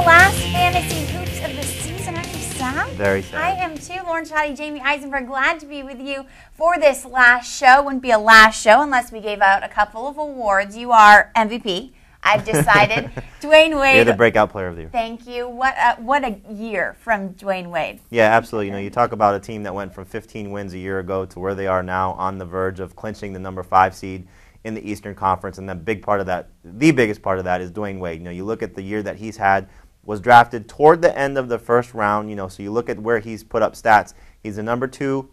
last fantasy hoops of the season. Aren't you sad? Very sad. I am too. Lauren Shehadi, Jamey Eisenberg, glad to be with you for this last show. Wouldn't be a last show unless we gave out a couple of awards. You are MVP. I've decided. Dwayne Wade. You're the breakout player of the year. Thank you. What a year from Dwayne Wade. Yeah, absolutely. You know, you talk about a team that went from 15 wins a year ago to where they are now, on the verge of clinching the number 5 seed in the Eastern Conference, and the biggest part of that is Dwayne Wade. You know, you look at the year that he's had, was drafted toward the end of the first round, you know, so you look at where he's put up stats. He's the number 2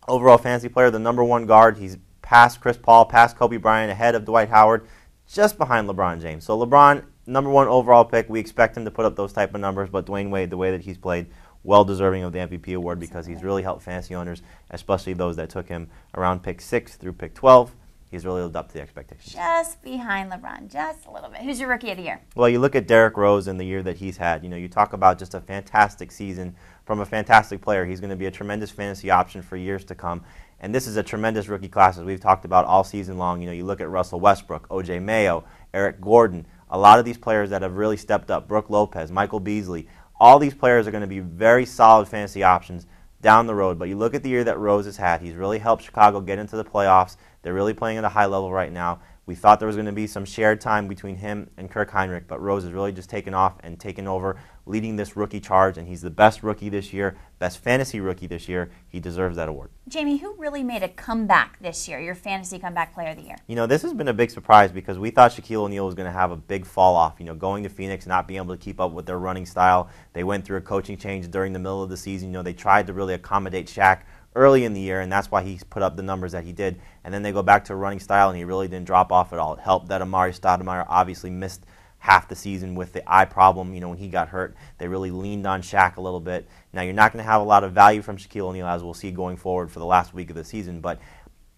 overall fantasy player, the number 1 guard. He's past Chris Paul, past Kobe Bryant, ahead of Dwight Howard, just behind LeBron James. So LeBron, number 1 overall pick, we expect him to put up those type of numbers, but Dwayne Wade, the way that he's played, well deserving of the MVP award because he's really helped fantasy owners, especially those that took him around pick 6 through pick 12. He's really lived up to the expectations. Just behind LeBron, just a little bit. Who's your rookie of the year? Well, you look at Derrick Rose and the year that he's had. You know, you talk about just a fantastic season from a fantastic player. He's going to be a tremendous fantasy option for years to come. And this is a tremendous rookie class, as we've talked about all season long. You know, you look at Russell Westbrook, O.J. Mayo, Eric Gordon, a lot of these players that have really stepped up, Brooke Lopez, Michael Beasley. All these players are going to be very solid fantasy options down the road. But you look at the year that Rose has had. He's really helped Chicago get into the playoffs. They're really playing at a high level right now. We thought there was going to be some shared time between him and Kirk Heinrich, but Rose has really just taken off and taken over, leading this rookie charge, and he's the best rookie this year, best fantasy rookie this year. He deserves that award. Jamey, who really made a comeback this year, your fantasy comeback player of the year? You know, this has been a big surprise because we thought Shaquille O'Neal was going to have a big fall off. You know, going to Phoenix, not being able to keep up with their running style. They went through a coaching change during the middle of the season. You know, they tried to really accommodate Shaq early in the year, and that's why he put up the numbers that he did. And then they go back to a running style, and he really didn't drop off at all. It helped that Amari Stoudemire obviously missed half the season with the eye problem. You know, when he got hurt, they really leaned on Shaq a little bit. Now, you're not going to have a lot of value from Shaquille O'Neal, as we'll see going forward for the last week of the season, but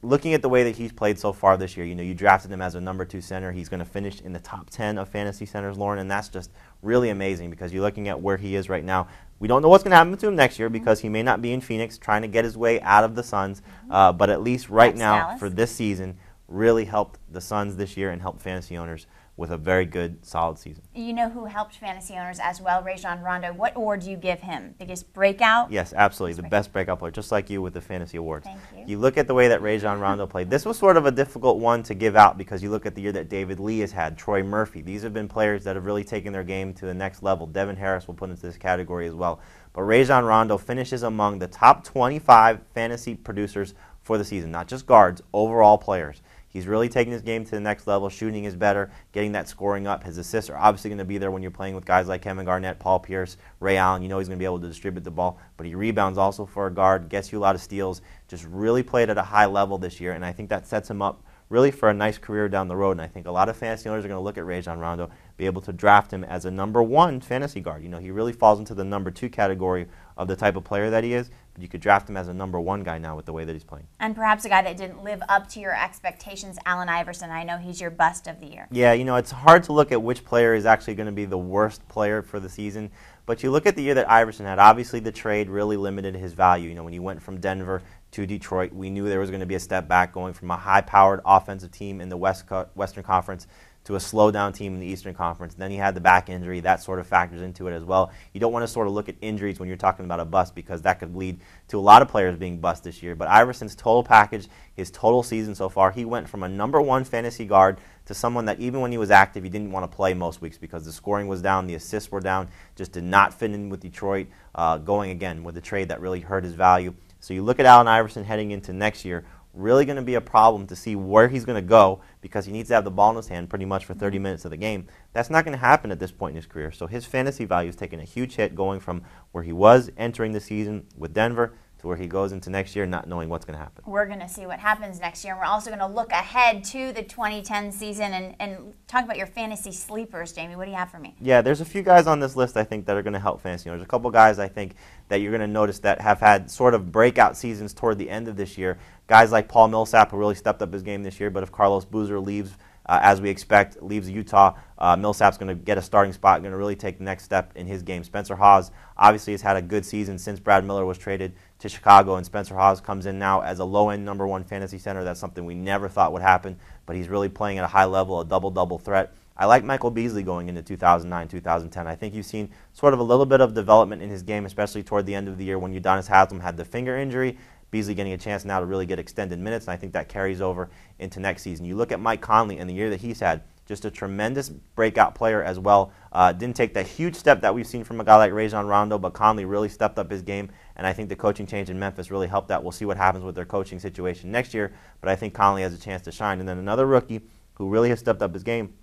looking at the way that he's played so far this year, you know, you drafted him as a number 2 center. He's going to finish in the top 10 of fantasy centers, Lauren, and that's just really amazing because you're looking at where he is right now. We don't know what's going to happen to him next year because he may not be in Phoenix trying to get his way out of the Suns, but at least right now Dallas. for this season, really helped the Suns this year and helped fantasy owners with a very good, solid season. You know who helped fantasy owners as well, Rajon Rondo. What award do you give him? Biggest breakout? Yes, absolutely. The best breakout player, just like you with the fantasy awards. Thank you. You look at the way that Rajon Rondo played. This was sort of a difficult one to give out because you look at the year that David Lee has had, Troy Murphy. These have been players that have really taken their game to the next level. Devin Harris will put into this category as well. But Rajon Rondo finishes among the top 25 fantasy producers for the season, not just guards, overall players. He's really taking his game to the next level. Shooting is better, getting that scoring up. His assists are obviously going to be there when you're playing with guys like Kevin Garnett, Paul Pierce, Ray Allen. You know he's going to be able to distribute the ball, but he rebounds also for a guard, gets you a lot of steals, just really played at a high level this year, and I think that sets him up really for a nice career down the road. And I think a lot of fantasy owners are going to look at Rajon Rondo, be able to draft him as a number 1 fantasy guard. You know, he really falls into the number 2 category of the type of player that he is, but you could draft him as a number 1 guy now with the way that he's playing. And perhaps a guy that didn't live up to your expectations, Allen Iverson. I know he's your bust of the year. Yeah, you know, it's hard to look at which player is actually going to be the worst player for the season, but you look at the year that Iverson had. Obviously, the trade really limited his value. You know, when he went from Denver to Detroit, we knew there was going to be a step back going from a high-powered offensive team in the Western Conference to a slow-down team in the Eastern Conference. Then he had the back injury. That sort of factors into it as well. You don't want to sort of look at injuries when you're talking about a bust because that could lead to a lot of players being bust this year. But Iverson's total package, his total season so far, he went from a number 1 fantasy guard to someone that even when he was active, he didn't want to play most weeks because the scoring was down, the assists were down, just did not fit in with Detroit, going again with the trade that really hurt his value. So you look at Allen Iverson heading into next year, really going to be a problem to see where he's going to go because he needs to have the ball in his hand pretty much for 30 minutes of the game. That's not going to happen at this point in his career. So his fantasy value is taking a huge hit going from where he was entering the season with Denver to where he goes into next year not knowing what's going to happen. We're going to see what happens next year. And we're also going to look ahead to the 2010 season and talk about your fantasy sleepers. Jamey, what do you have for me? Yeah, there's a few guys on this list I think that are going to help fantasy owners. A couple guys I think that you're going to notice that have had sort of breakout seasons toward the end of this year. Guys like Paul Millsap, who really stepped up his game this year, but if Carlos Boozer leaves, as we expect, leaves Utah, Millsap's going to get a starting spot, going to really take the next step in his game. Spencer Hawes obviously has had a good season since Brad Miller was traded to Chicago, and Spencer Hawes comes in now as a low-end number 1 fantasy center. That's something we never thought would happen, but he's really playing at a high level, a double-double threat. I like Michael Beasley going into 2009, 2010. I think you've seen sort of a little bit of development in his game, especially toward the end of the year when Udonis Haslem had the finger injury. Beasley getting a chance now to really get extended minutes, and I think that carries over into next season. You look at Mike Conley and the year that he's had, just a tremendous breakout player as well. Didn't take that huge step that we've seen from a guy like Rajon Rondo, but Conley really stepped up his game, and I think the coaching change in Memphis really helped that. We'll see what happens with their coaching situation next year, but I think Conley has a chance to shine. And then another rookie who really has stepped up his game,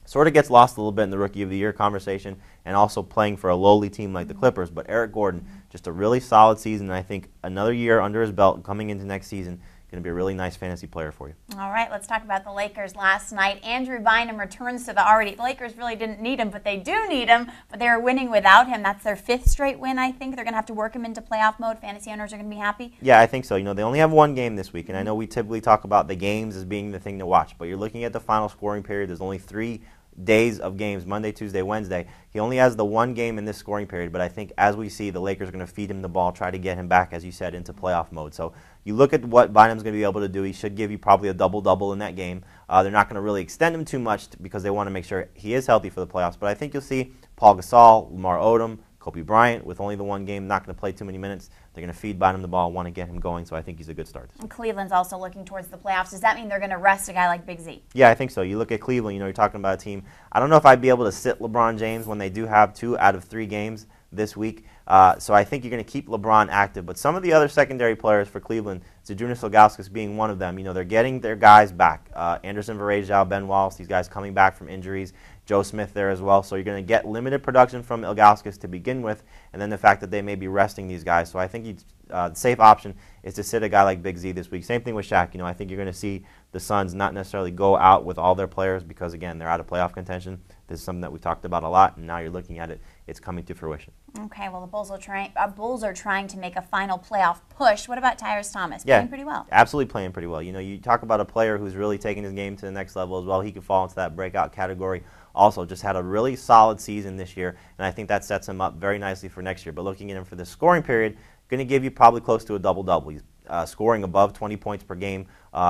sort of gets lost a little bit in the Rookie of the Year conversation, and also playing for a lowly team like the Clippers, but Eric Gordon, just a really solid season, and I think another year under his belt coming into next season, going to be a really nice fantasy player for you. All right, let's talk about the Lakers last night. Andrew Bynum returns to the Lakers really didn't need him, but they do need him, but they were winning without him. That's their 5th straight win, I think. They're going to have to work him into playoff mode. Fantasy owners are going to be happy. Yeah, I think so. They only have one game this week, and I know we typically talk about the games as being the thing to watch, but you're looking at the final scoring period. There's only 3 days of games, Monday, Tuesday, Wednesday. He only has the one game in this scoring period, but I think as we see, the Lakers are going to feed him the ball, try to get him back, as you said, into playoff mode. So you look at what Bynum's going to be able to do. He should give you probably a double-double in that game. They're not going to really extend him too much because they want to make sure he is healthy for the playoffs, but I think you'll see Paul Gasol, Lamar Odom, Kobe Bryant, with only the one game, not going to play too many minutes. They're going to feed Bynum the ball, want to get him going, so I think he's a good start. And Cleveland's also looking towards the playoffs. Does that mean they're going to rest a guy like Big Z? Yeah, I think so. You look at Cleveland, you're talking about a team. I don't know if I'd be able to sit LeBron James when they do have 2 out of 3 games this week. So I think you're going to keep LeBron active. But some of the other secondary players for Cleveland, Zydrunas Ilgauskas being one of them, they're getting their guys back. Anderson Varejao, Ben Wallace, these guys coming back from injuries. Joe Smith there as well. So you're going to get limited production from Ilgauskas to begin with, and then the fact that they may be resting these guys. So I think the safe option is to sit a guy like Big Z this week. Same thing with Shaq. I think you're going to see the Suns not necessarily go out with all their players because, again, they're out of playoff contention. This is something that we talked about a lot, and now you're looking at it. It's coming to fruition. Okay, well, the Bulls are trying to make a final playoff push. What about Tyrese Thomas? Playing pretty well. Absolutely playing pretty well. You talk about a player who's really taking his game to the next level as well. He could fall into that breakout category. Also, just had a really solid season this year, and I think that sets him up very nicely for next year. But looking at him for the scoring period, going to give you probably close to a double-double. He's scoring above 20 points per game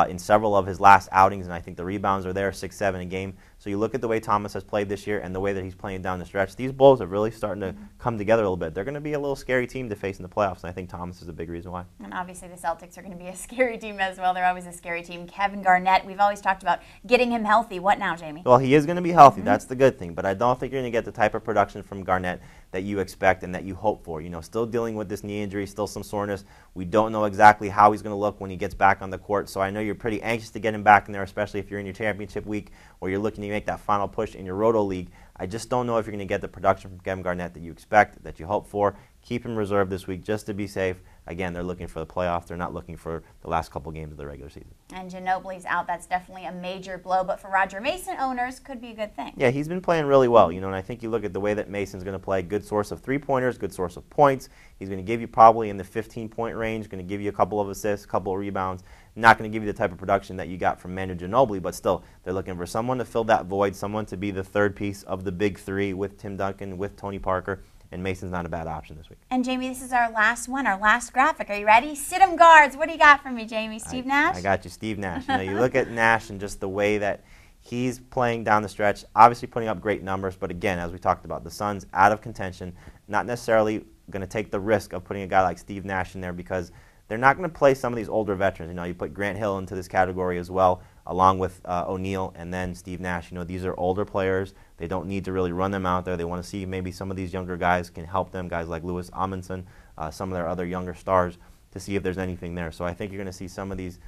in several of his last outings, and I think the rebounds are there, 6-7 a game. So you look at the way Thomas has played this year and the way that he's playing down the stretch, these Bulls are really starting to come together a little bit. They're going to be a little scary team to face in the playoffs, and I think Thomas is a big reason why. And obviously the Celtics are going to be a scary team as well. They're always a scary team. Kevin Garnett, we've always talked about getting him healthy. What now, Jamie? Well, he is going to be healthy. That's the good thing, but I don't think you're going to get the type of production from Garnett that you expect and that you hope for. Still dealing with this knee injury, still some soreness. We don't know exactly how he's going to look when he gets back on the court, so I know you're pretty anxious to get him back in there, especially if you're in your championship week or you're looking to make that final push in your Roto League. I just don't know if you're going to get the production from Kevin Garnett that you expect, that you hope for. Keep him reserved this week just to be safe. Again, they're looking for the playoffs. They're not looking for the last couple games of the regular season. And Ginobili's out. That's definitely a major blow, but for Roger Mason owners, could be a good thing. Yeah, he's been playing really well, and I think you look at the way that Mason's going to play, good source of three-pointers, good source of points. He's going to give you probably in the 15-point range, going to give you a couple of assists, a couple of rebounds. Not going to give you the type of production that you got from Manu Ginobili, but still, they're looking for someone to fill that void, someone to be the third piece of the big three with Tim Duncan, with Tony Parker. And Mason's not a bad option this week. And, Jamie, this is our last one, our last graphic. Are you ready? Sit-em guards. What do you got for me, Jamie? Steve Nash? I got you, Steve Nash. You look at Nash and just the way that he's playing down the stretch, obviously putting up great numbers, but again, as we talked about, the Suns out of contention, not necessarily going to take the risk of putting a guy like Steve Nash in there because they're not going to play some of these older veterans. You put Grant Hill into this category as well, along with O'Neal and then Steve Nash. These are older players. They don't need to really run them out there. They want to see maybe some of these younger guys can help them, guys like Louis Amundsen, some of their other younger stars, to see if there's anything there. So I think you're going to see some of these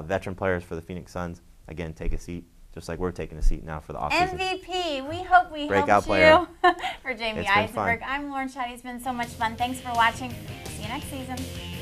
veteran players for the Phoenix Suns, again, take a seat, just like we're taking a seat now for the offseason. MVP, we hope we Breakout helped player. You. For Jamey Eisenberg, I'm Lauren Shehadi. It's been so much fun. Thanks for watching. See you next season.